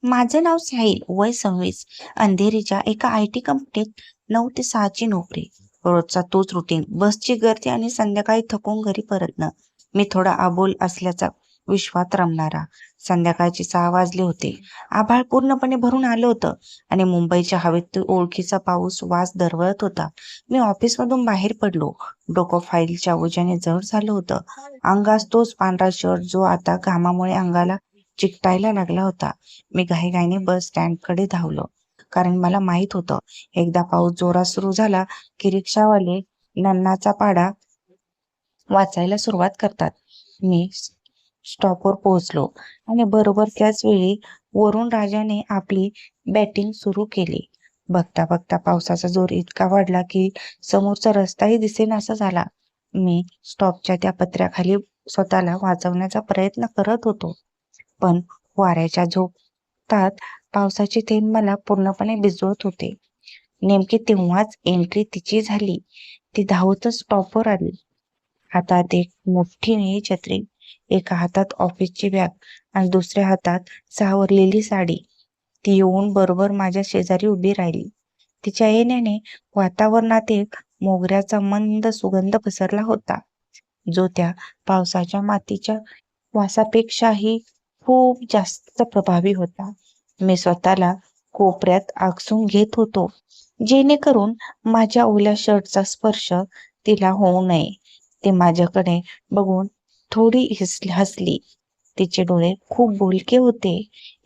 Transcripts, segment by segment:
माझं नाव साहिल, वय 26. अंधेरीच्या एका IT कंपनीत 9 ते 6 ची नोकरी. रोजचा तोच रुटीन, बसची गर्दी आणि संध्याकाळी थकून घरी परतणं. मी थोडा अबोल असल्याचा विश्वात रमणारा. संध्याकाळचे 6 वाजले होते. आभाळ पूर्णपणे भरून आलं होतं आणि मुंबईच्या हवेत ओळखीचा पाऊस वास दरवळत होता. मी ऑफिसमधून बाहेर पडलो. डोकं फाईलच्या ओझ्याने जड झालं होतं. अंगास तोच पांढरा शर्ट जो आता घामामुळे अंगाला चिकटायला लागला होता. मी घाईघाईने बस स्टँडकडे धावलो, कारण मला माहित होतं एकदा पाऊस जोरात सुरू झाला की रिक्षावाले नन्नाचा पाडा वाचायला सुरुवात करतात. मी स्टॉपवर पोहोचलो आणि बरोबर त्याच वेळी वरून राजाने आपली बॅटिंग सुरू केली. बघता बघता पावसाचा जोर इतका वाढला की समोरचा रस्ताही दिसेनासा झाला. मी स्टॉपच्या त्या पत्र्याखाली स्वतःला वाचवण्याचा प्रयत्न करत होतो, पण वाऱ्याच्या झोतात पावसाचे थेंब मला पूर्णपणे भिजवत होते. नेमकी तेव्हाच एंट्री तिची झाली. ती धावतच स्टॉपवर आली. हातात एक मोठी निळी छत्री, एका हातात ऑफिसची बॅग आणि दुसऱ्या हातात सावरलेली साडी. ती येऊन बरोबर माझ्या शेजारी उभी राहिली. तिच्या येण्याने वातावरणात एक मोगऱ्याचा मंद सुगंध पसरला होता, जो त्या पावसाच्या मातीच्या वासापेक्षाही खूप जास्त प्रभावी होता. मी स्वतःला कोपऱ्यात आकसून घेत होतो, जेणेकरून माझ्या ओल्या शर्टचा स्पर्श तिला होऊ नये. ती माझ्याकडे बघून थोडी हसली. तिचे डोळे खूप बोलके होते.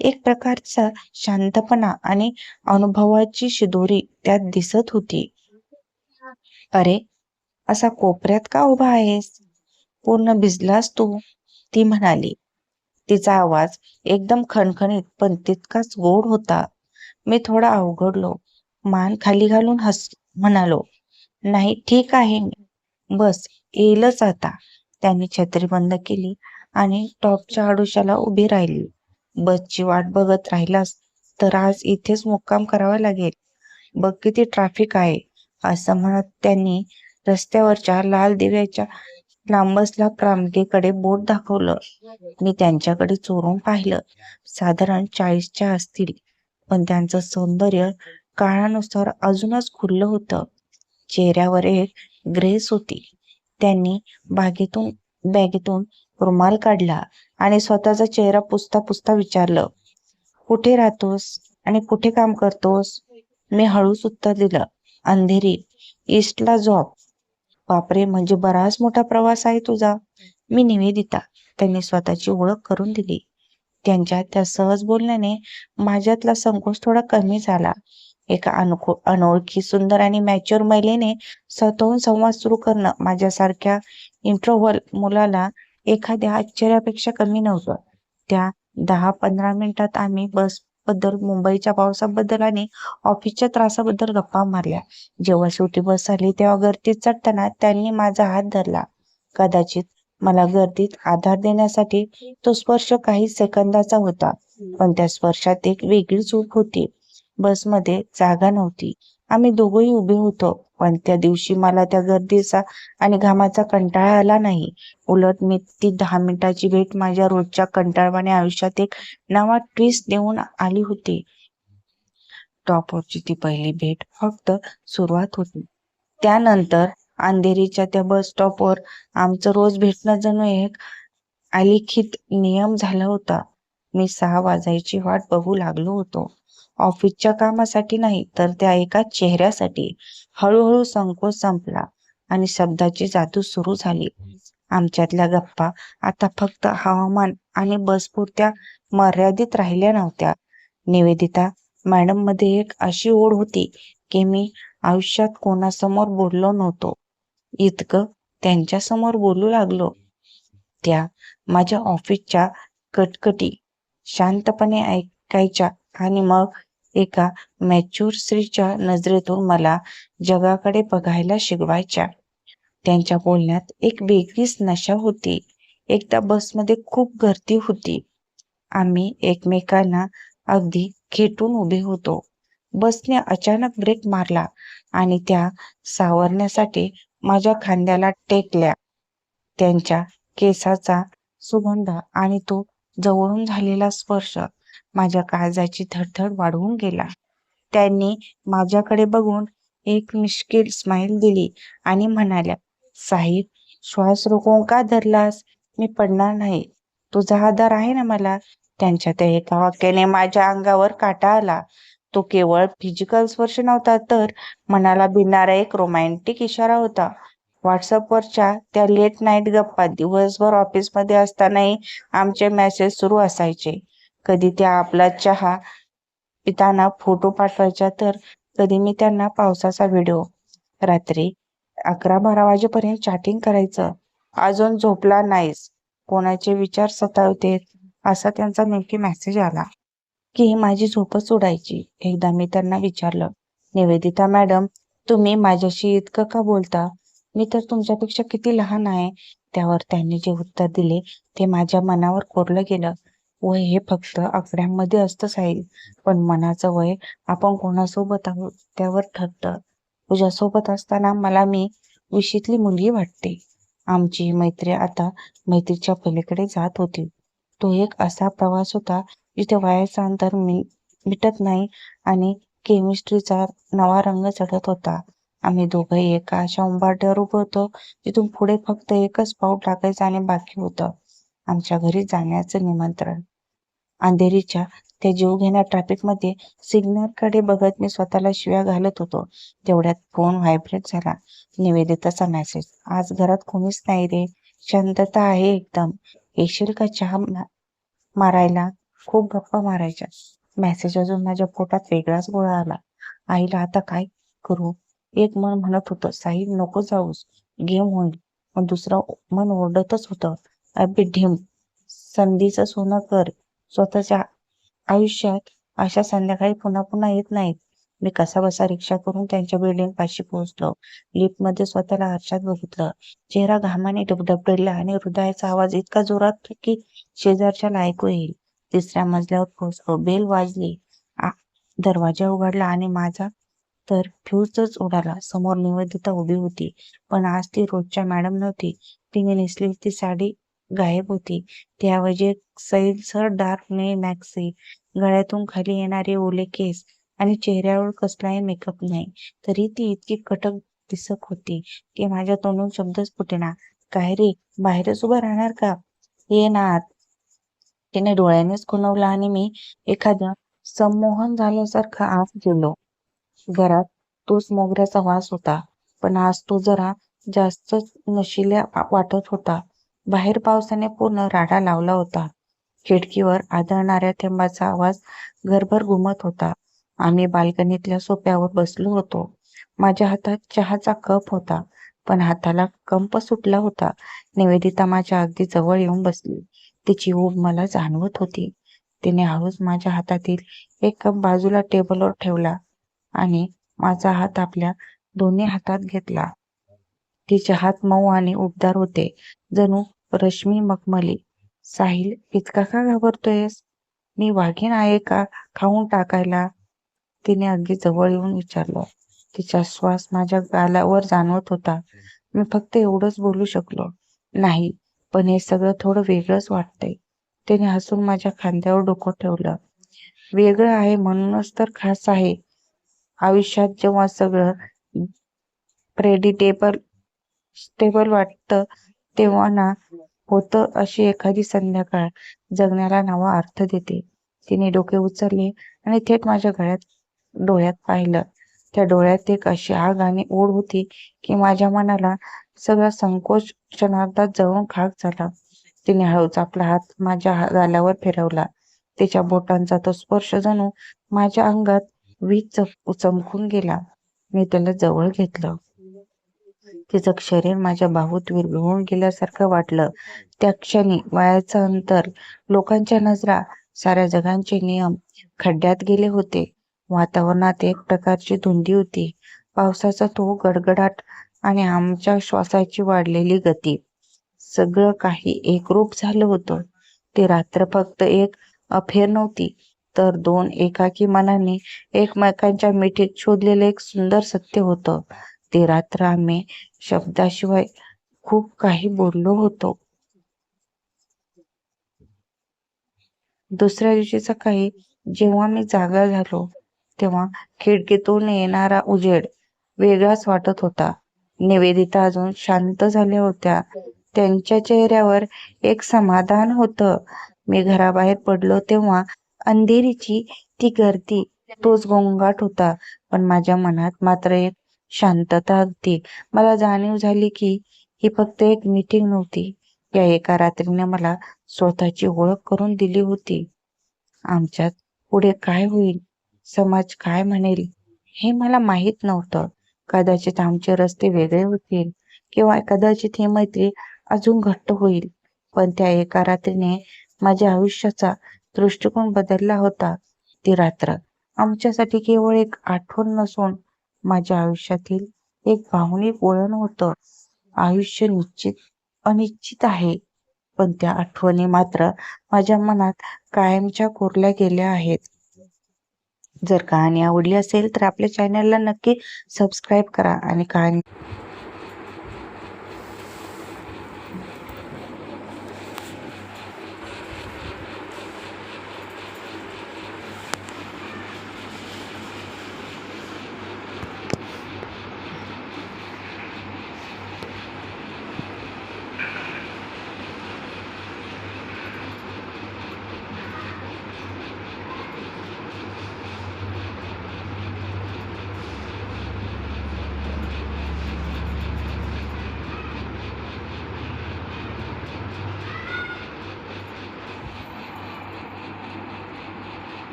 एक प्रकारचा शांतपणा आणि अनुभवाची शिदोरी त्यात दिसत होती. "अरे, असा कोपऱ्यात का उभा आहेस? पूर्ण भिजलास तू," ती म्हणाली. तिचा आवाज एकदम खणखणीत पण तितकाच गोड होता. मी थोडा अवघडलो. मान खाली घालून म्हणालो, "नाही, ठीक आहे मी. बस येईलच आता." त्यांनी छत्री बंद केली आणि टॉपच्या आडोशाला उभी राहिली. "बसची वाट बघत राहिलास तर आज इथेच मुक्काम करावा लागेल. बघ किती ट्रॅफिक आहे." असं म्हणत त्यांनी रस्त्यावरच्या लाल दिव्याच्या लांबसल्या प्रांगेकडे बोट दाखवलं. मी त्यांच्याकडे चोरून पाहिलं. साधारण 40च्या असतील, पण त्यांचं सौंदर्य काळानुसार अजूनच खुललं होतं. चेहऱ्यावर एक ग्रेस होती. त्यांनी बॅगेतून रुमाल काढला आणि स्वतःचा चेहरा पुसता पुसता विचारलं, "कुठे राहतोस आणि कुठे काम करतोस?" मी हळूच उत्तर दिलं, "अंधेरी, ईस्टला जॉब." "बापरे, म्हणजे बराच मोठा प्रवास आहे तुझा." "मी निवेदिता." त्यांनी स्वतःची ओळख करून दिली. त्यांच्या त्या सहज बोलण्याने माझ्यातला संकोच थोडा कमी झाला. एका अनोळखी सुंदर आणि मॅच्युअर महिलेने स्वतःहून संवाद सुरू करणं माझ्यासारख्या इंट्रोव्हर्ट मुलाला एखाद्या आश्चर्यापेक्षा कमी नव्हतं. त्या 10-15 मिनिटात आम्ही बसबद्दल, मुंबईच्या पावसाबद्दल आणि ऑफिसच्या त्रासाबद्दल गप्पा मारल्या. जेव्हा शेवटी बस आली तेव्हा गर्दीत चढताना त्यांनी माझा हात धरला. कदाचित मला गर्दीत आधार देण्यासाठी तो स्पर्श काही सेकंदाचा होता, पण त्या स्पर्शात एक वेगळी चूक होती. बसमध्ये जागा नव्हती. आम्ही दोघंही उभे होतो, पण त्या दिवशी मला त्या गर्दीचा आणि घामाचा कंटाळा आला नाही. उलट मी ती 10 मिनिटाची भेट माझ्या रोजच्या कंटाळवाण्या आयुष्यात एक नवा ट्विस्ट देऊन आली होती. टॉपवरची ती पहिली भेट फक्त सुरुवात होती. त्यानंतर अंधेरीच्या त्या बस स्टॉपवर आमचं रोज भेटणं जणू एक अलिखित नियम झाला होता. मी 6 वाजायची वाट बघू लागलो होतो. ऑफिसच्या कामासाठी नाही, तर त्या एका चेहऱ्यासाठी. हळूहळू संकोच संपला आणि शब्दाची जादू सुरू झाली. आमच्यातल्या गप्पा आता फक्त हवामान आणि बसपुरत्या मर्यादित राहिल्या नव्हत्या. निवेदिता मॅडम मध्ये एक अशी ओढ होती की मी आयुष्यात कोणासमोर बोललो नव्हतो इतकं त्यांच्यासमोर बोलू लागलो. त्या माझ्या ऑफिसच्या कटकटी शांतपणे ऐकायच्या आणि मग एका मॅच्युअर स्त्रीच्या नजरेतून मला जगाकडे बघायला शिकवायच्या. त्यांच्या बोलण्यात एक वेगळीच नशा होती. एकदा बसमध्ये खूप गर्दी होती. आम्ही एकमेकांना अगदी खेटून उभे होतो. बसने अचानक ब्रेक मारला आणि त्या सावरण्यासाठी माझ्या खांद्याला टेकल्या. त्यांच्या केसाचा सुगंध आणि तो जवळून झालेला स्पर्श माझ्या काळजाची धडधड वाढवून गेला. त्यांनी माझ्याकडे बघून एक मिश्किल स्माईल दिली आणि म्हणाल्या, साहिल, श्वास रोखून का धरलास? मी पडणार नाही. तुझा आधार आहे ना मला. त्यांच्या त्या एका वाक्याने माझ्या अंगावर काटा आला. तो केवळ फिजिकल स्पर्श नव्हता, तर मनाला भिडणारा एक रोमॅन्टिक इशारा होता. व्हॉट्सअपवरच्या त्या लेट नाईट गप्पा, दिवसभर ऑफिसमध्ये असतानाही आमचे मेसेज सुरू असायचे. कधी त्या आपला चहा पिताना फोटो पाठवायच्या, तर कधी मी त्यांना पावसाचा व्हिडिओ. रात्री 11-12 वाजेपर्यंत चॅटिंग करायचं. अजून झोपला नाहीस, कोणाचे विचार सतावतेत, असा त्यांचा नेमकी मेसेज आला की माझी झोपच उडायची. एकदा मी त्यांना विचारलं, निवेदिता मॅडम, तुम्ही माझ्याशी इतकं का बोलता? मी तर तुमच्यापेक्षा किती लहान आहे. त्यावर त्यांनी जे उत्तर दिले ते माझ्या मनावर कोरलं गेलं. वय हे फक्त आकड्यांमध्ये असतं साहिल, पण मनाचं वय आपण कोणासोबत आहोत त्यावर ठरतं. तुझ्यासोबत असताना मला मी विशीतली मुलगी वाटते. आमची मैत्री आता मैत्रीच्या पलीकडे जात होती. तो एक असा प्रवास होता जिथे वयाचं अंतर मिटत नाही आणि केमिस्ट्रीचा नवा रंग चढत होता. आम्ही दोघंही एका अशा उंबरठ्यावर उभं होतो जिथून पुढे फक्त एकच पाऊल टाकायचं आणि बाकी होतं आमच्या घरी जाण्याचं निमंत्रण. अंधेरीच्या त्या जीवघेण्या ट्रॅफिकमध्ये सिग्नलकडे बघत मी स्वतःला शिव्या घालत होतो. तेवढ्यात फोन व्हायब्रेट झाला. निवेदिताचा मेसेज, आज घरात कोणीच नाही रे, शांतता आहे एकदम, येशील का चहा मारायला? खूप गप्पा मारायच्या. मेसेज अजून माझ्या पोटात वेगळाच गोळा आला. आईला आता काय करू? एक मन म्हणत होतं, साहिल नको जाऊस, गेम होईल. पण दुसरं मन ओरडतच होतं, अबे ढीम, संधीचं सोनं कर. स्वतःच्या आयुष्यात अशा संध्याकाळी पुन्हा पुन्हा येत नाहीत. मी कसाबसा रिक्षा करून त्यांच्या बिल्डिंग पाशी पोहोचलो. लिफ्टमध्ये स्वतःला आरशात बघितलं. चेहरा घामाने डबडबला आणि हृदयाचा आवाज इतका जोरात की शेजारच्याला ऐकू येईल. 3ऱ्या मजल्यावर पोहोचलो. बेल वाजली. दरवाजा उघडला आणि माझा तर फ्यूजच उडाला. समोर निवेदिता उभी होती, पण आज ती रोजच्या मॅडम नव्हती. तिने नेसलेली ती साडी गायब होती. त्याऐवजी एक सैलसर डार्क निळी मॅक्सी, गळ्यातून खाली येणारे ओले केस आणि चेहऱ्यावर कसलाही मेकअप नाही, तरी ती इतकी कटक दिसत होती की माझ्या तोंडून शब्दच फुटेना. काय रे, बाहेरच उभं राहणार का? ये ना आत. तिने डोळ्यानेच खुणवलं आणि मी एखाद्या संमोहन झाल्यासारखं आत गेलो. घरात तोच मोगऱ्याचा वास होता, पण आज तो जरा जास्तच नशिल्या वाटत होता. बाहेर पावसाने पूर्ण राडा लावला होता. खिडकीवर आदळणाऱ्या थेंबाचा आवाज घरभर घुमत होता. आम्ही बाल्कनीतल्या सोफ्यावर बसलो होतो. माझ्या हातात चहाचा कप होता, पण हाताला कंप सुटला होता. निवेदिता माझ्या अगदी जवळ येऊन बसली. तिची ऊब मला जाणवत होती. तिने हळूच माझ्या हातातील एक कप बाजूला टेबलवर ठेवला आणि माझा हात आपल्या दोन्ही हातात घेतला. तिचे हात मऊ आणि उबदार होते, जणू रश्मी मखमली. साहिल, इतका का घाबरतोयस? मी वाघीण आहे का खाऊन टाकायला? तिने अगदी जवळ येऊन विचारलं. तिचा श्वास माझ्या गालावर जाणवत होता. मी फक्त एवढंच बोलू शकलो, नाही, पण हे सगळं थोडं वेगळंच वाटतंय. तिने हसून माझ्या खांद्यावर डोकं ठेवलं. वेगळं आहे म्हणूनच तर खास आहे. आयुष्यात जेव्हा सगळं प्रेडिटेबल स्टेबल वाटतं, तेव्हा ना होतं अशी एखादी संध्याकाळ जगण्याला नवा अर्थ देते. तिने डोके उचलले आणि थेट माझ्या डोळ्यात पाहिलं. त्या डोळ्यात एक अशी आग आणि ओढ होती की माझ्या मनाला सगळा संकोच क्षणार्धात जळून खाक झाला. तिने हळूच आपला हात माझ्या गालावर फिरवला. तिच्या बोटांचा तो स्पर्श जणू माझ्या अंगात वीज चमकून गेला. मी त्याला जवळ घेतलं. तिचं शरीर माझ्या बाहूत विरघळून गेल्यासारखं वाटलं. त्या क्षणी वयाचं अंतर, लोकांच्या नजरा, साऱ्या जगांचे नियम खड्ड्यात गेले होते. वातावरणात एक प्रकारची धुंदी होती. पावसाचा तो गडगडाट आणि आमच्या श्वासाची वाढलेली गती, सगळं काही एकरूप झालं होतं. ती रात्र फक्त एक अफेअर नव्हती, तर दोन एकाकी मनाने एकमेकांच्या मिठीत शोधलेलं एक सुंदर सत्य होतं. ती रात्र आम्ही शब्दाशिवाय खूप काही बोललो होतो. दुसऱ्या दिवशी सकाळी जेव्हा मी जागा झालो तेव्हा खिडकीतून येणारा उजेड वेगळाच वाटत होता. निवेदिता अजून शांत झाल्या होत्या. त्यांच्या चेहऱ्यावर एक समाधान होतं. मी घराबाहेर पडलो तेव्हा अंधेरीची ती गर्दी, तोच गोंगाट होता, पण माझ्या मनात मात्र एक शांतता होती. मला जाणीव झाली की ही फक्त एक मीटिंग नव्हती. या एका रात्रीने मला स्वतःची ओळख करून दिली होती. आमच्यात पुढे काय होईल, समाज काय म्हणेल, हे मला माहीत नव्हतं. कदाचित आमचे रस्ते वेगळे होतील किंवा कदाचित ही मैत्री अजून घट्ट होईल. पण त्या एका रात्रीने माझ्या आयुष्याचा दृष्टिकोन बदलला होता. ती रात्र आमच्यासाठी केवळ एक आठवण नसून माझ्या आयुष्यातील एक भावनिक वळण होतं. आयुष्य अनिश्चित आहे, पण त्या आठवणी मात्र माझ्या मनात कायमच्या कोरल्या गेल्या आहेत. जर कहाणी आवडली असेल तर आपल्या चॅनलला नक्की सबस्क्राईब करा आणि कहाणी